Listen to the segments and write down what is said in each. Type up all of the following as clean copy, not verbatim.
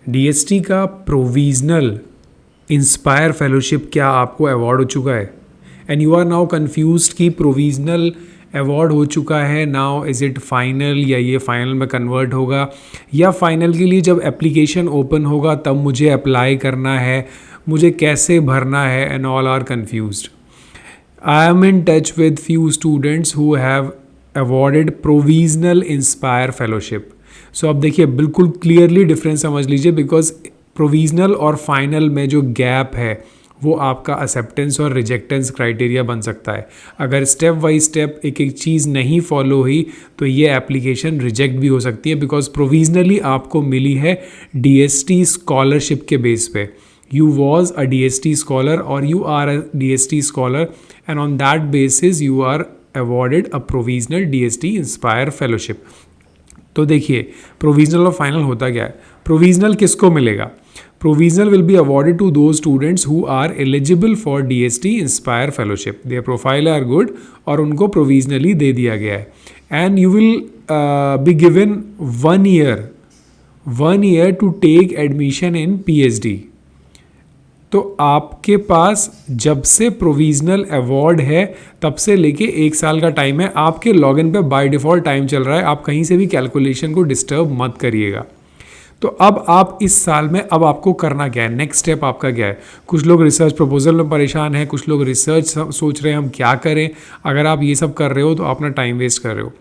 DST का provisional inspire fellowship क्या आपको अवार्ड हो चुका है? And you are now confused कि प्रोविजनल अवार्ड हो चुका है, नाउ इज़ इट फाइनल या ये फाइनल में कन्वर्ट होगा, या फाइनल के लिए जब एप्लीकेशन ओपन होगा तब मुझे अप्लाई करना है, मुझे कैसे भरना है, and all are confused. I am in touch with few students who have awarded provisional inspire fellowship. So अब देखिए बिल्कुल क्लियरली डिफरेंस समझ लीजिए, बिकॉज प्रोविजनल और फाइनल में जो गैप है वो आपका एक्सेप्टेंस और रिजेक्टेंस क्राइटेरिया बन सकता है. अगर स्टेप बाई स्टेप एक एक चीज़ नहीं फॉलो हुई तो ये एप्लीकेशन रिजेक्ट भी हो सकती है, बिकॉज प्रोविजनली आपको मिली है डीएसटी स्कॉलरशिप के बेस पे. You was a DST scholar or you are a DST scholar, and on that basis you are awarded a provisional DST Inspire Fellowship. तो देखिए प्रोविजनल और फाइनल होता क्या है. प्रोविजनल किसको मिलेगा? Provisional will be awarded to दो students who are eligible for DST Inspire Fellowship. Their profile are good और उनको प्रोविजनली दे दिया गया है. And you will be given 1 year to take admission in PhD. तो आपके पास जब से प्रोविजनल अवार्ड है तब से लेके 1 साल का टाइम है. आपके लॉगिन पे बाय डिफ़ॉल्ट टाइम चल रहा है, आप कहीं से भी कैलकुलेशन को डिस्टर्ब मत करिएगा. तो अब आप इस साल में अब आपको करना क्या है, नेक्स्ट स्टेप आपका क्या है? कुछ लोग रिसर्च प्रपोजल में परेशान हैं, कुछ लोग रिसर्च सोच रहे हैं हम क्या करें. अगर आप ये सब कर रहे हो तो अपना टाइम वेस्ट कर रहे हो.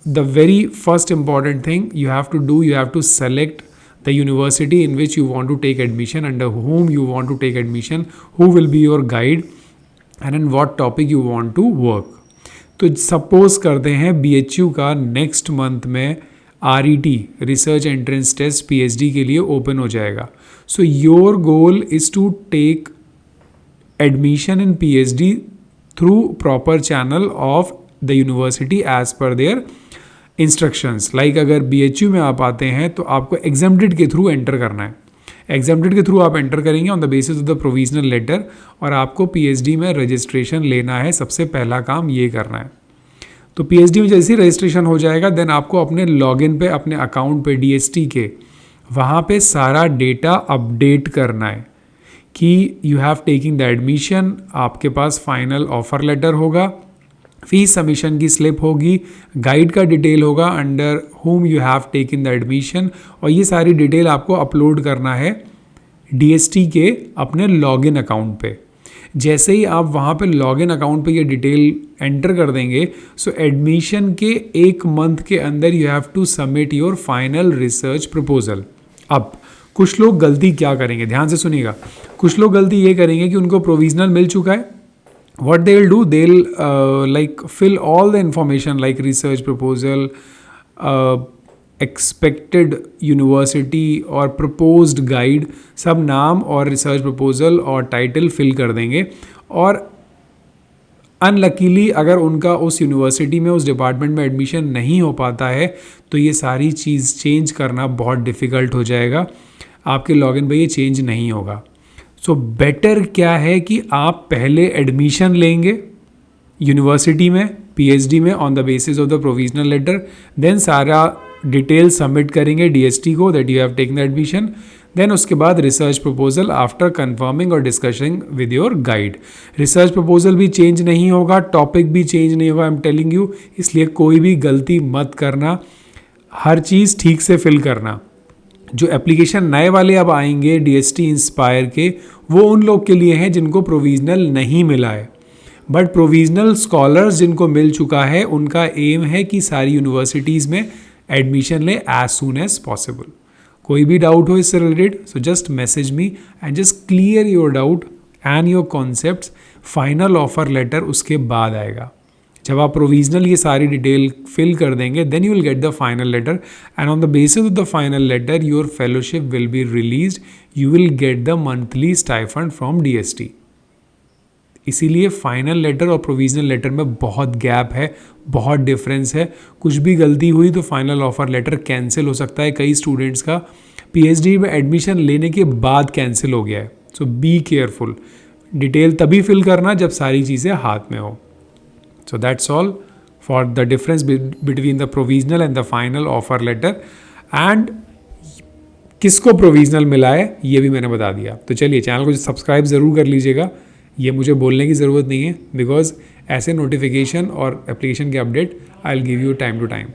The very first important thing you have to do, you have to select the university in which you want to take admission, under whom you want to take admission, who will be your guide, and in what topic you want to work. तो suppose करते हैं BHU का next month में RET research entrance test PhD के लिए open हो जाएगा. So your goal is to take admission in PhD through proper channel of the university as per their instructions. Like अगर BHU में आप आते हैं तो आपको एग्जाम्प्टेड के थ्रू एंटर करना है. एग्जाम्प्टेड के थ्रू आप एंटर करेंगे on the basis of the provisional letter, और आपको PhD में रजिस्ट्रेशन लेना है. सबसे पहला काम ये करना है. तो PhD में जैसे ही रजिस्ट्रेशन हो जाएगा देन आपको अपने लॉगिन पे, अपने अकाउंट पे DST के, वहाँ पे सारा डेटा अपडेट करना है कि you have taking the admission. आपके पास फाइनल ऑफर लेटर होगा, फीस सबमिशन की स्लिप होगी, गाइड का डिटेल होगा under home you have taken the admission, और ये सारी डिटेल आपको अपलोड करना है DST के अपने लॉगिन अकाउंट पे. जैसे ही आप वहाँ पे लॉगिन अकाउंट पे ये डिटेल एंटर कर देंगे, सो एडमिशन के 1 मंथ के अंदर you have to submit your final research proposal. अब कुछ लोग गलती क्या करेंगे, ध्यान से सुनिएगा. कुछ लोग गलती ये करेंगे कि उनको प्रोविजनल मिल चुका है. What they'll do, they'll like fill all the information like research proposal, expected university और proposed guide, सब नाम और research proposal और title fill कर देंगे. और अनलकीली अगर उनका उस यूनिवर्सिटी में, उस डिपार्टमेंट में एडमिशन नहीं हो पाता है तो ये सारी चीज़ चेंज करना बहुत डिफ़िकल्ट हो जाएगा. आपके लॉगिन पे ये चेंज नहीं होगा. सो बेटर क्या है कि आप पहले एडमिशन लेंगे यूनिवर्सिटी में PhD में on the basis of the provisional letter, then सारा डिटेल सबमिट करेंगे DST को that you have taken the admission. Then उसके बाद रिसर्च प्रपोजल आफ्टर कंफर्मिंग और discussing with your guide. Research proposal भी चेंज नहीं होगा, टॉपिक भी चेंज नहीं होगा, आई एम टेलिंग यू. इसलिए कोई भी गलती मत करना, हर चीज़ ठीक से फिल करना. जो एप्लीकेशन नए वाले अब आएंगे DST इंस्पायर के, वो उन लोग के लिए हैं जिनको प्रोविजनल नहीं मिला है. बट प्रोविजनल स्कॉलर्स जिनको मिल चुका है उनका एम है कि सारी यूनिवर्सिटीज़ में एडमिशन ले एज सून एज पॉसिबल. कोई भी डाउट हो इससे related, so just message me and just clear your doubt and your concepts. Final offer letter उसके बाद आएगा. जब आप प्रोविजनल ये सारी डिटेल फिल कर देंगे then you will get the final letter, and on the basis of the final letter your fellowship will be released. You will get the monthly stipend from DST. इसीलिए final letter और provisional letter में बहुत gap है, बहुत difference है. कुछ भी गलती हुई तो फाइनल ऑफर लेटर कैंसिल हो सकता है. कई स्टूडेंट्स का PhD में एडमिशन लेने के बाद कैंसिल हो गया है. सो बी केयरफुल. डिटेल तभी फिल करना जब सारी चीज़ें हाथ में हो. So that's all for the difference between the provisional and the final offer letter. And किसको प्रोविजनल मिला है ये भी मैंने बता दिया। तो चलिए चैनल को सब्सक्राइब ज़रूर कर लीजिएगा, ये मुझे बोलने की ज़रूरत नहीं है, बिकॉज ऐसे नोटिफिकेशन और एप्लीकेशन के update I will give you time to time.